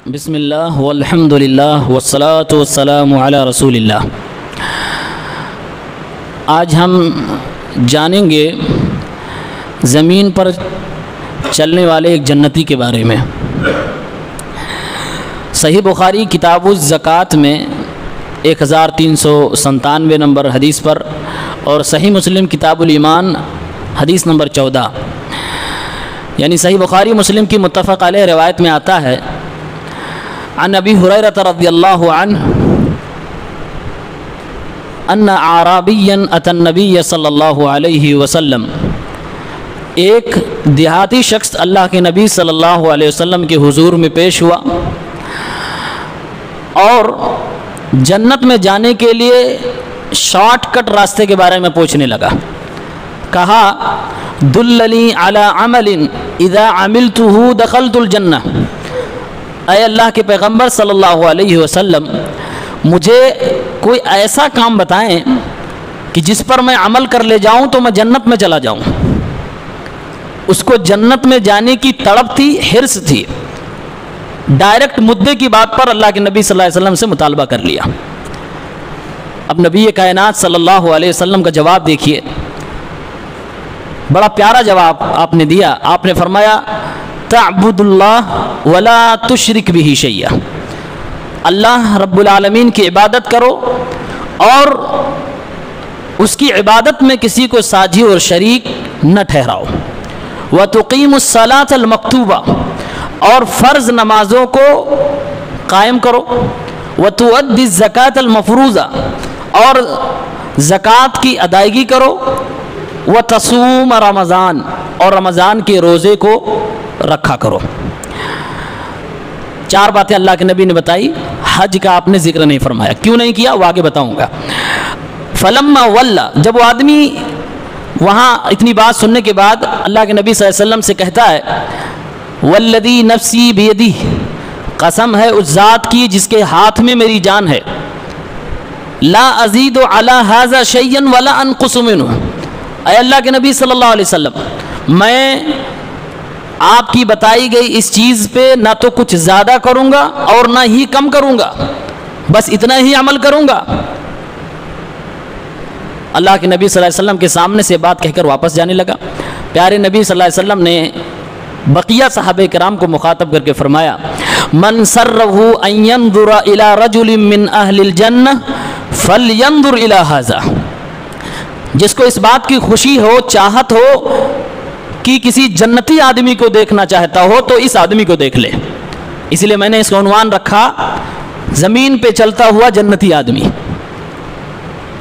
بسم اللہ والحمد للہ والصلاة والسلام علی رسول اللہ۔ آج ہم جانیں گے زمین پر چلنے والے ایک جنتی کے بارے میں۔ صحیح بخاری کتاب الزکوٰۃ میں 1397 نمبر حدیث پر اور صحیح مسلم کتاب الایمان حدیث نمبر 14، یعنی صحیح بخاری مسلم کی متفق علیہ روایت میں آتا ہے، عن ابی ہریرہ رضی اللہ عنہ ان اعرابیا اتى النبی صلی اللہ علیہ وسلم، ایک دیہاتی شخص اللہ کے نبی صلی اللہ علیہ وسلم کے حضور میں پیش ہوا اور جنت میں جانے کے لیے شارٹ کٹ راستے کے بارے میں پوچھنے لگا۔ کہا دلنی علی عمل اذا عملته دخلت الجنہ، اے اللہ کے پیغمبر صلی اللہ علیہ وسلم، مجھے کوئی ایسا کام بتائیں کہ جس پر میں عمل کر لے جاؤں تو میں جنت میں چلا جاؤں۔ اس کو جنت میں جانے کی تڑپ تھی، حرص تھی، ڈائریکٹ مدعے کی بات پر اللہ کے نبی صلی اللہ علیہ وسلم سے مطالبہ کر لیا۔ اب نبی کائنات صلی اللہ علیہ وسلم کا جواب دیکھیے، بڑا پیارا جواب آپ نے دیا۔ آپ نے فرمایا تعبد اللہ ولا تشرک بہ شیئا، اللہ رب العالمین کی عبادت کرو اور اس کی عبادت میں کسی کو ساجی اور شریک نہ ٹھہراؤ۔ وتقیم الصلاۃ المکتوبہ، اور فرض نمازوں کو قائم کرو۔ وتؤدی الزکاۃ المفروضہ، اور زکوٰۃ کی ادائیگی کرو۔ وتصوم رمضان، اور رمضان کے روزے کو رکھا کرو۔ چار باتیں اللہ کے نبی نے بتائی، حج کا آپ نے ذکر نہیں فرمایا۔ کیوں نہیں کیا وہ آگے بتاؤں گا۔ فلما ولا، جب وہ آدمی وہاں اتنی بات سننے کے بعد اللہ کے نبی صلی اللہ علیہ وسلم سے کہتا ہے والذی نفسی بیدی، قسم ہے اس ذات کی جس کے ہاتھ میں میری جان ہے، لا ازید علی ھذا شیئا ولا انقص منہ، اے اللہ کے نبی صلی اللہ علیہ وسلم، میں آپ کی بتائی گئی اس چیز پہ نہ تو کچھ زیادہ کروں گا اور نہ ہی کم کروں گا، بس اتنا ہی عمل کروں گا۔ اللہ کے نبی صلی اللہ علیہ وسلم کے سامنے سے بات کہہ کر واپس جانے لگا۔ پیارے نبی صلی اللہ علیہ وسلم نے بقیہ صحابہ کرام کو مخاطب کر کے فرمایا من سرہ ان ینظر الی رجل من اہل الجنہ فلینظر الی ھذا، جس کو اس بات کی خوشی ہو، چاہت ہو کہ کسی جنتی آدمی کو دیکھنا چاہتا ہو تو اس آدمی کو دیکھ لے۔ اس لیے میں نے اس کا عنوان رکھا زمین پہ چلتا ہوا جنتی آدمی۔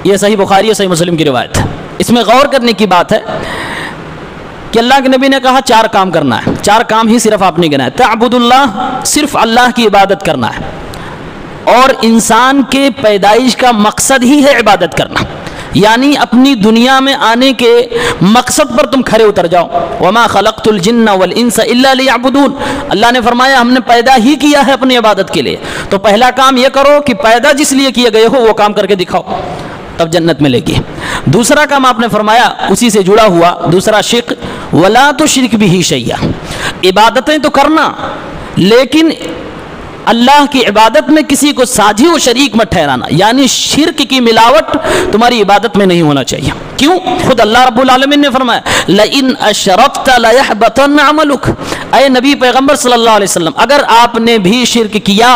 یہ صحیح بخاری اور صحیح مسلم کی روایت ہے۔ اس میں غور کرنے کی بات ہے کہ اللہ کے نبی نے کہا چار کام کرنا ہے، چار کام ہی صرف آپ نے گنا ہے۔ تعبد اللہ، صرف اللہ کی عبادت کرنا ہے، اور انسان کے پیدائش کا مقصد ہی ہے عبادت کرنا، یعنی اپنی دنیا میں آنے کے مقصد پر تم کھرے اتر جاؤ۔ وما خلقت الجن والانس الا لیعبدون، اللہ نے فرمایا ہم نے پیدا ہی کیا ہے اپنی عبادت کے لیے، تو پہلا کام یہ کرو کہ پیدا جس لیے کیے گئے ہو وہ کام کر کے دکھاؤ، تب جنت میں لے گی۔ دوسرا کام آپ نے فرمایا اسی سے جڑا ہوا دوسرا شق، ولا تشرک بہ شیئا، عبادتیں تو کرنا لیکن اللہ کی عبادت میں کسی کو ساجی و شریک مت ٹھہرانا، یعنی شرک کی ملاوٹ تمہاری عبادت میں نہیں ہونا چاہیے۔ کیوں؟ خود اللہ رب العالمین نے فرمایا لئن اشرکت لیحبطن عملک، اے نبی پیغمبر صلی اللہ علیہ وسلم، اگر آپ نے بھی شرک کیا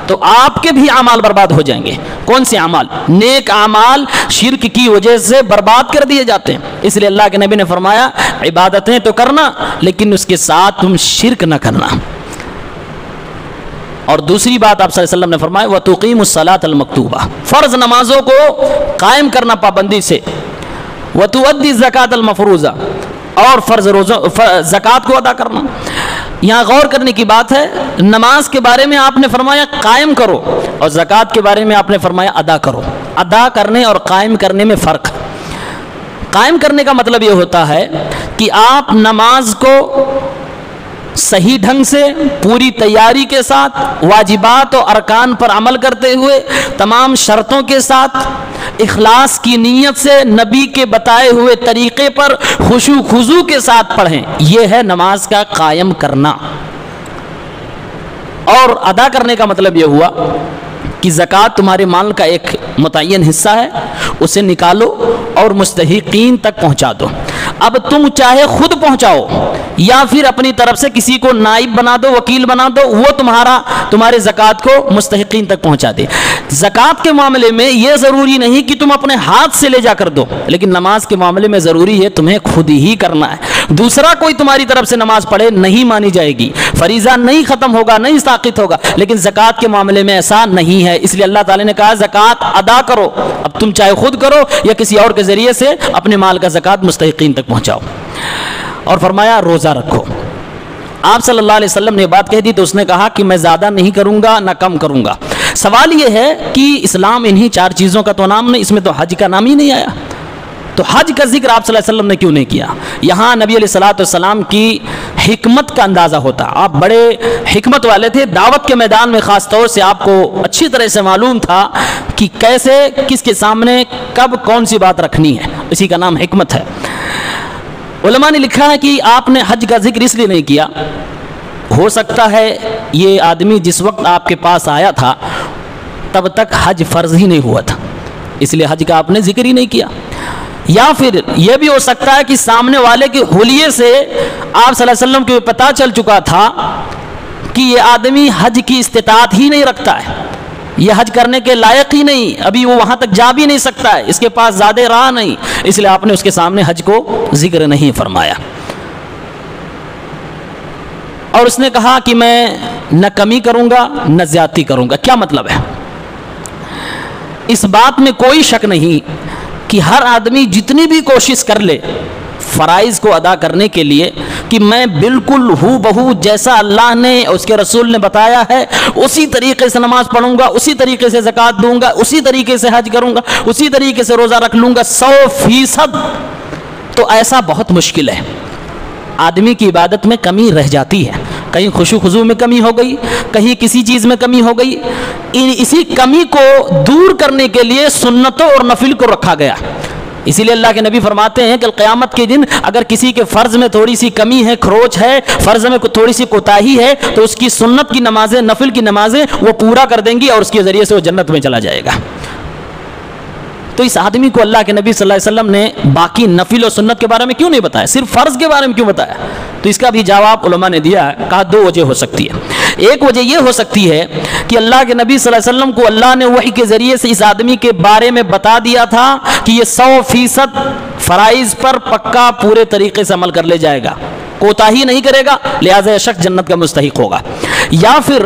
تو آپ کے بھی اعمال برباد ہو جائیں گے۔ کون سے اعمال؟ نیک اعمال شرک کی وجہ سے برباد کر دیے جاتے ہیں۔ اس لیے اللہ کے نبی نے فرمایا عبادتیں تو کرنا لیکن اس کے ساتھ تم شرک نہ کرنا۔ اور دوسری بات آپ صلی اللہ علیہ وسلم نے فرمایا وَتُقِيمُ الصَّلَاةَ الْمَكْتُوبَةَ، فرض نمازوں کو قائم کرنا پابندی سے۔ وَتُؤَدِّي الزَّكَاةَ الْمَفْرُوضَةَ، اور فرض روزوں زکوٰۃ کو ادا کرنا۔ یہاں غور کرنے کی بات ہے، نماز کے بارے میں آپ نے فرمایا قائم کرو اور زکوٰۃ کے بارے میں آپ نے فرمایا ادا کرو۔ ادا کرنے اور قائم کرنے میں فرق ہے۔ قائم کرنے کا مطلب یہ ہوتا ہے کہ آپ نماز کو صحیح ڈھنگ سے، پوری تیاری کے ساتھ، واجبات و ارکان پر عمل کرتے ہوئے، تمام شرطوں کے ساتھ، اخلاص کی نیت سے، نبی کے بتائے ہوئے طریقے پر خشوع خضوع کے ساتھ پڑھیں۔ یہ ہے نماز کا قائم کرنا۔ اور ادا کرنے کا مطلب یہ ہوا کہ زکوٰۃ تمہارے مال کا ایک متعین حصہ ہے، اسے نکالو اور مستحقین تک پہنچا دو۔ اب تم چاہے خود پہنچاؤ یا پھر اپنی طرف سے کسی کو نائب بنا دو، وکیل بنا دو، وہ تمہارے زکوٰۃ کو مستحقین تک پہنچا دے۔ زکوٰۃ کے معاملے میں یہ ضروری نہیں کہ تم اپنے ہاتھ سے لے جا کر دو، لیکن نماز کے معاملے میں ضروری ہے تمہیں خود ہی کرنا ہے۔ دوسرا کوئی تمہاری طرف سے نماز پڑھے نہیں مانی جائے گی، فریضہ نہیں ختم ہوگا، نہیں ساقط ہوگا، لیکن زکوٰۃ کے معاملے میں ایسا نہیں ہے۔ اس لیے اللہ تعالیٰ نے کہا زکوٰۃ ادا کرو، اب تم چاہے خود کرو یا کسی اور کے ذریعے سے اپنے مال کا زکوٰۃ مستحقین تک پہنچاؤ۔ اور فرمایا روزہ رکھو۔ آپ صلی اللہ علیہ وسلم نے بات کہہ دی تو اس نے کہا کہ میں زیادہ نہیں کروں گا نہ کم کروں گا۔ سوال یہ ہے کہ اسلام انہی 4 چیزوں کا تو نام نہیں، اس میں تو حج کا نام ہی نہیں آیا، تو حج کا ذکر آپ صلی اللہ علیہ وسلم نے کیوں نہیں کیا؟ یہاں نبی علیہ الصلوۃ والسلام کی حکمت کا اندازہ ہوتا۔ آپ بڑے حکمت والے تھے، دعوت کے میدان میں خاص طور سے آپ کو اچھی طرح سے معلوم تھا کہ کیسے کس کے سامنے کب کون سی بات رکھنی ہے، اسی کا نام حکمت ہے۔ علماء نے لکھا ہے کہ آپ نے حج کا ذکر اس لیے نہیں کیا، ہو سکتا ہے یہ آدمی جس وقت آپ کے پاس آیا تھا تب تک حج فرض ہی نہیں ہوا تھا، اس لیے حج کا آپ نے ذکر ہی نہیں کیا۔ یا پھر یہ بھی ہو سکتا ہے کہ سامنے والے کے حلیے سے آپ صلی اللہ علیہ وسلم کو پتہ چل چکا تھا کہ یہ آدمی حج کی استطاعت ہی نہیں رکھتا ہے، یہ حج کرنے کے لائق ہی نہیں، ابھی وہ وہاں تک جا بھی نہیں سکتا ہے، اس کے پاس زیادہ راہ نہیں، اس لیے آپ نے اس کے سامنے حج کو ذکر نہیں فرمایا۔ اور اس نے کہا کہ میں نہ کمی کروں گا نہ زیادتی کروں گا۔ کیا مطلب ہے؟ اس بات میں کوئی شک نہیں کہ ہر آدمی جتنی بھی کوشش کر لے فرائض کو ادا کرنے کے لیے کہ میں بالکل ہو بہو جیسا اللہ نے اس کے رسول نے بتایا ہے اسی طریقے سے نماز پڑھوں گا، اسی طریقے سے زکوٰۃ دوں گا، اسی طریقے سے حج کروں گا، اسی طریقے سے روزہ رکھ لوں گا 100%، تو ایسا بہت مشکل ہے۔ آدمی کی عبادت میں کمی رہ جاتی ہے، کہیں خشوع خضوع میں کمی ہو گئی، کہیں کسی چیز میں کمی ہو گئی، اسی کمی کو دور کرنے کے لیے سنتوں اور نفل کو رکھا گیا۔ اسی لیے اللہ کے نبی فرماتے ہیں کہ قیامت کے دن اگر کسی کے فرض میں تھوڑی سی کمی ہے، کھروچ ہے، فرض میں تھوڑی سی کوتاہی ہے، تو اس کی سنت کی نمازیں، نفل کی نمازیں وہ پورا کر دیں گی اور اس کے ذریعے سے وہ جنت میں چلا جائے گا۔ تو اس آدمی کو اللہ کے نبی صلی اللہ علیہ وسلم نے باقی نفل و سنت کے بارے میں کیوں نہیں بتایا، صرف فرض کے بارے میں کیوں بتایا؟ تو اس کا بھی جواب علماء نے دیا ہے، کہا 2 وجہ ہو سکتی ہے۔ ایک وجہ یہ ہو سکتی ہے کہ اللہ کے نبی صلی اللہ علیہ وسلم کو اللہ نے وحی کے ذریعے سے اس آدمی کے بارے میں بتا دیا تھا کہ یہ 100% فرائض پر پکا پورے طریقے سے عمل کر لے جائے گا، کوتاہی نہیں کرے گا، لہٰذا یہ شخص جنت کا مستحق ہوگا۔ یا پھر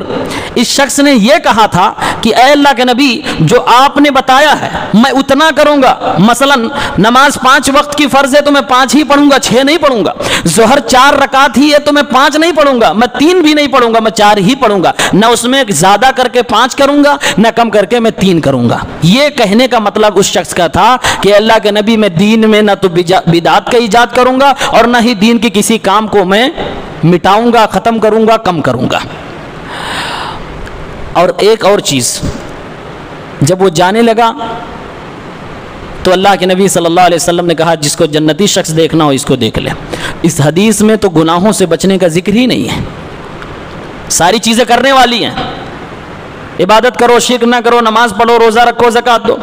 اس شخص نے یہ کہا تھا کہ اے اللہ کے نبی جو آپ نے بتایا ہے میں اتنا کروں گا، مثلا نماز 5 وقت کی فرض ہے تو میں 5 ہی پڑھوں گا، 6 نہیں پڑھوں گا، ظہر 4 رکعت ہی ہے تو میں 5 نہیں پڑھوں گا، میں 3 بھی نہیں پڑھوں گا، میں 4 ہی پڑھوں گا، نہ اس میں زیادہ کر کے 5 کروں گا نہ کم کر کے میں 3 کروں گا۔ یہ کہنے کا مطلب اس شخص کا تھا کہ اللہ کے نبی میں دین میں نہ تو بدعت کا ایجاد کروں گا اور نہ ہی دین کے کسی کام کو میں مٹاؤں گا، ختم کروں گا، کم کروں گا۔ اور ایک اور چیز، جب وہ جانے لگا تو اللہ کے نبی صلی اللہ علیہ وسلم نے کہا جس کو جنتی شخص دیکھنا ہو اس کو دیکھ لے۔ اس حدیث میں تو گناہوں سے بچنے کا ذکر ہی نہیں ہے، ساری چیزیں کرنے والی ہیں، عبادت کرو، شرک نہ کرو، نماز پڑھو، روزہ رکھو، زکوٰۃ دو،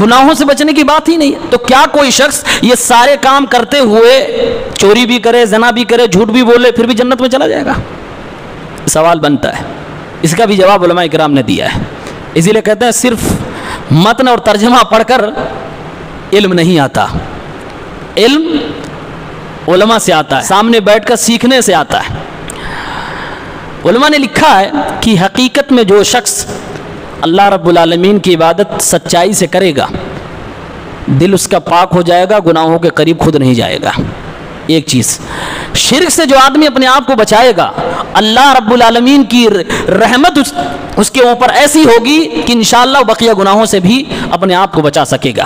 گناہوں سے بچنے کی بات ہی نہیں ہے۔ تو کیا کوئی شخص یہ سارے کام کرتے ہوئے چوری بھی کرے، زنا بھی کرے، جھوٹ بھی بولے، پھر بھی جنت میں چلا جائے گا؟ سوال بنتا ہے، اس کا بھی جواب علماء کرام نے دیا ہے۔ اسی لیے کہتے ہیں صرف متن اور ترجمہ پڑھ کر علم نہیں آتا، علم علماء سے آتا ہے، سامنے بیٹھ کر سیکھنے سے آتا ہے۔ علماء نے لکھا ہے کہ حقیقت میں جو شخص اللہ رب العالمین کی عبادت سچائی سے کرے گا دل اس کا پاک ہو جائے گا، گناہوں کے قریب خود نہیں جائے گا۔ ایک چیز، شرک سے جو آدمی اپنے آپ کو بچائے گا اللہ رب العالمین کی رحمت اس کے اوپر ایسی ہوگی کہ انشاءاللہ بقیہ گناہوں سے بھی اپنے آپ کو بچا سکے گا۔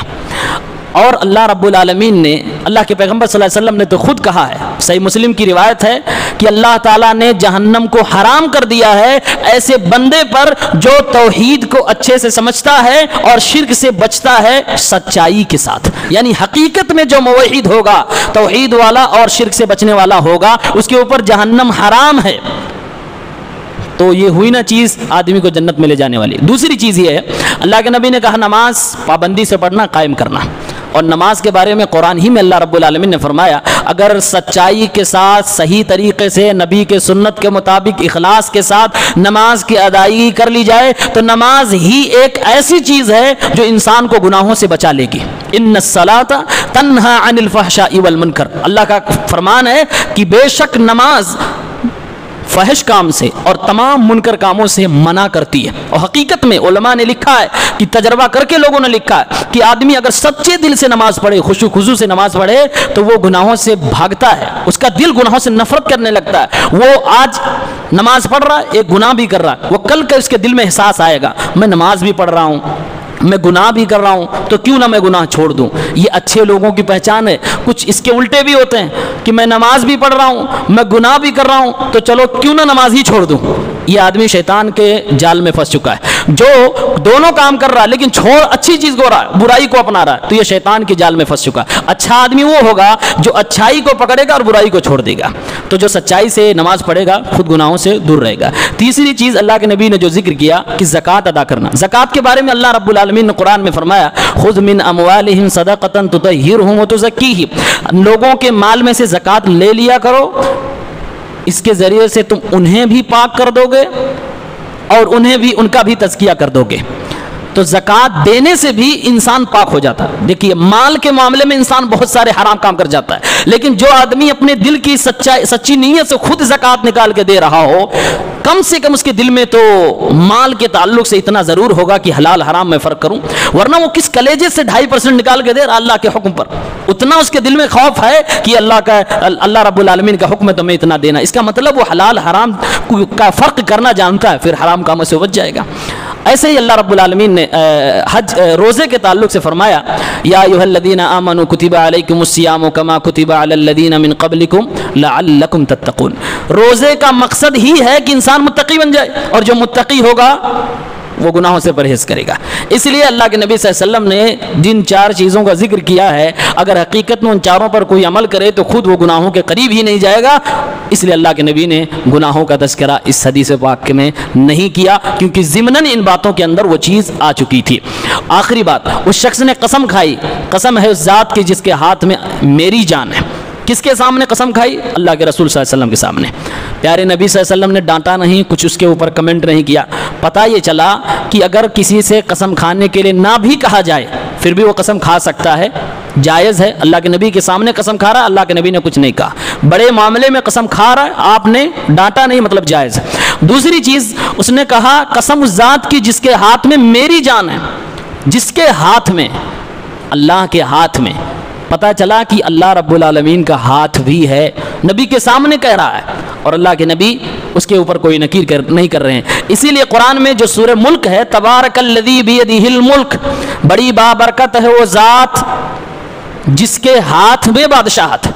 اور اللہ رب العالمین نے، اللہ کے پیغمبر صلی اللہ علیہ وسلم نے تو خود کہا ہے، صحیح مسلم کی روایت ہے کہ اللہ تعالیٰ نے جہنم کو حرام کر دیا ہے ایسے بندے پر جو توحید کو اچھے سے سمجھتا ہے اور شرک سے بچتا ہے سچائی کے ساتھ۔ یعنی حقیقت میں جو موحد ہوگا، توحید والا اور شرک سے بچنے والا ہوگا، اس کے اوپر جہنم حرام ہے۔ تو یہ ہوئی نا چیز آدمی کو جنت میں لے جانے والی۔ دوسری چیز یہ ہے، اللہ کے نبی نے کہا نماز پابندی سے پڑھنا، قائم کرنا، اور نماز کے بارے میں قرآن ہی میں اللہ رب العالمین نے فرمایا اگر سچائی کے ساتھ صحیح طریقے سے نبی کے سنت کے مطابق اخلاص کے ساتھ نماز کی ادائیگی کر لی جائے تو نماز ہی ایک ایسی چیز ہے جو انسان کو گناہوں سے بچا لے گی۔ ان الصلاۃ تنہی عن الفحشاء والمنکر، اللہ کا فرمان ہے کہ بے شک نماز فحش کام سے اور تمام منکر کاموں سے منع کرتی ہے۔ اور حقیقت میں علماء نے لکھا ہے کہ تجربہ کر کے لوگوں نے لکھا ہے کہ آدمی اگر سچے دل سے نماز پڑھے، خشوع خضوع سے نماز پڑھے تو وہ گناہوں سے بھاگتا ہے، اس کا دل گناہوں سے نفرت کرنے لگتا ہے۔ وہ آج نماز پڑھ رہا ہے، ایک گناہ بھی کر رہا ہے، وہ کل کے اس کے دل میں احساس آئے گا میں نماز بھی پڑھ رہا ہوں، میں گناہ بھی کر رہا ہوں، تو کیوں نہ میں گناہ چھوڑ دوں۔ یہ اچھے لوگوں کی پہچان ہے۔ کچھ اس کے الٹے بھی ہوتے ہیں کہ میں نماز بھی پڑھ رہا ہوں، میں گناہ بھی کر رہا ہوں، تو چلو کیوں نہ نماز ہی چھوڑ دوں۔ یہ آدمی شیطان کے جال میں پھنس چکا ہے۔ جو دونوں کام کر رہا ہے لیکن چھوڑ اچھی چیز کو رہا ہے، برائی کو اپنا رہا ہے، تو یہ شیطان کے جال میں پھنس چکا ہے۔ اچھا آدمی وہ ہوگا جو اچھائی کو پکڑے گا اور برائی کو چھوڑ دے گا، تو جو سچائی سے نماز پڑھے گا خود گناہوں سے دور رہے گا۔ تیسری چیز اللہ کے نبی نے جو ذکر کیا کہ زکوٰۃ ادا کرنا۔ زکوٰۃ کے بارے میں اللہ رب العالمین نے قرآن میں فرمایا خذ من اموالہم صدقۃ تطہرہم وتزکیہم، لوگوں کے مال میں سے زکوٰۃ لے لیا کرو، اس کے ذریعے سے تم انہیں بھی پاک کر دو گے اور انہیں بھی ان کا بھی تزکیہ کر دو گے۔ تو زکوٰۃ دینے سے بھی انسان پاک ہو جاتا ہے۔ دیکھیے مال کے معاملے میں انسان بہت سارے حرام کام کر جاتا ہے، لیکن جو آدمی اپنے دل کی سچی نیت سے خود زکوٰۃ نکال کے دے رہا ہو، کم سے کم اس کے دل میں تو مال کے تعلق سے اتنا ضرور ہوگا کہ حلال حرام میں فرق کروں، ورنہ وہ کس کلیجے سے 2.5% نکال کے دے رہا اللہ کے حکم پر، اتنا اس کے دل میں خوف ہے کہ اللہ رب العالمین کا حکم ہے تو میں اتنا دینا۔ اس کا مطلب وہ حلال حرام کا فرق کرنا جانتا ہے، پھر حرام کاموں سے بچ جائے گا۔ ایسے ہی اللہ رب العالمین نے روزے کے تعلق سے فرمایا یا ایھا الذین آمنوا کتب علیکم الصیام کما کتب علی الذین من قبلکم لعلکم تتقون۔ روزے کا مقصد ہی ہے کہ انسان متقی بن جائے، اور جو متقی ہوگا وہ گناہوں سے پرہیز کرے گا۔ اس لیے اللہ کے نبی صلی اللہ علیہ وسلم نے جن 4 چیزوں کا ذکر کیا ہے، اگر حقیقت میں ان 4 پر کوئی عمل کرے تو خود وہ گناہوں کے قریب ہی نہیں جائے گا۔ اس لیے اللہ کے نبی نے گناہوں کا تذکرہ اس حدیث پاک میں نہیں کیا، کیونکہ ضمناً ان باتوں کے اندر وہ چیز آ چکی تھی۔ آخری بات، اس شخص نے قسم کھائی، قسم ہے اس ذات کی جس کے ہاتھ میں میری جان ہے۔ کس کے سامنے قسم کھائی؟ اللہ کے رسول صلی اللہ علیہ وسلم کے سامنے۔ پیارے نبی صلی اللہ علیہ وسلم نے ڈانٹا نہیں، کچھ اس کے اوپر کمنٹ نہیں کیا۔ پتہ یہ چلا کہ اگر کسی سے قسم کھانے کے لیے نہ بھی کہا جائے پھر بھی وہ قسم کھا سکتا ہے، جائز ہے۔ اللہ کے نبی کے سامنے قسم کھا رہا ہے، اللہ کے نبی نے کچھ نہیں کہا۔ بڑے معاملے میں قسم کھا رہا ہے، آپ نے ڈانٹا نہیں، مطلب جائز ہے۔ دوسری چیز اس نے کہا قسم اس ذات کی جس کے ہاتھ میں میری جان ہے، جس کے ہاتھ میں، اللہ کے ہاتھ میں۔ پتہ چلا کہ اللہ رب العالمین کا ہاتھ بھی ہے، نبی کے سامنے کہہ رہا ہے، اور اللہ کے نبی اس کے اوپر کوئی نکیر نہیں کر رہے ہیں۔ اسی لیے قرآن میں جو سورہ ملک ہے، تبارک الذی بیدہ الملک، بڑی بابرکت ہے وہ ذات جس کے ہاتھ میں بادشاہت۔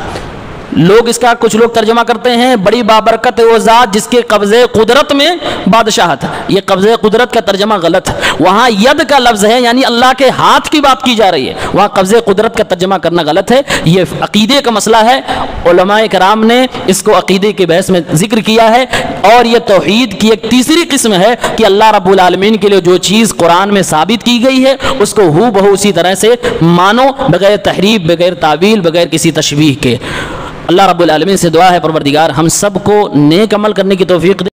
لوگ اس کا کچھ لوگ ترجمہ کرتے ہیں بڑی بابرکت ہے وہ ذات جس کے قبضے قدرت میں بادشاہت۔ یہ قبضے قدرت کا ترجمہ غلط ہے، وہاں ید کا لفظ ہے، یعنی اللہ کے ہاتھ کی بات کی جا رہی ہے، وہاں قبضے قدرت کا ترجمہ کرنا غلط ہے۔ یہ عقیدے کا مسئلہ ہے، علماء کرام نے اس کو عقیدے کے بحث میں ذکر کیا ہے، اور یہ توحید کی ایک تیسری قسم ہے کہ اللہ رب العالمین کے لیے جو چیز قرآن میں ثابت کی گئی ہے اس کو ہو بہو اسی طرح سے مانو، بغیر تحریف، بغیر تعویل، بغیر کسی تشبیہ کے۔ اللہ رب العالمین سے دعا ہے پروردگار ہم سب کو نیک عمل کرنے کی توفیق دے۔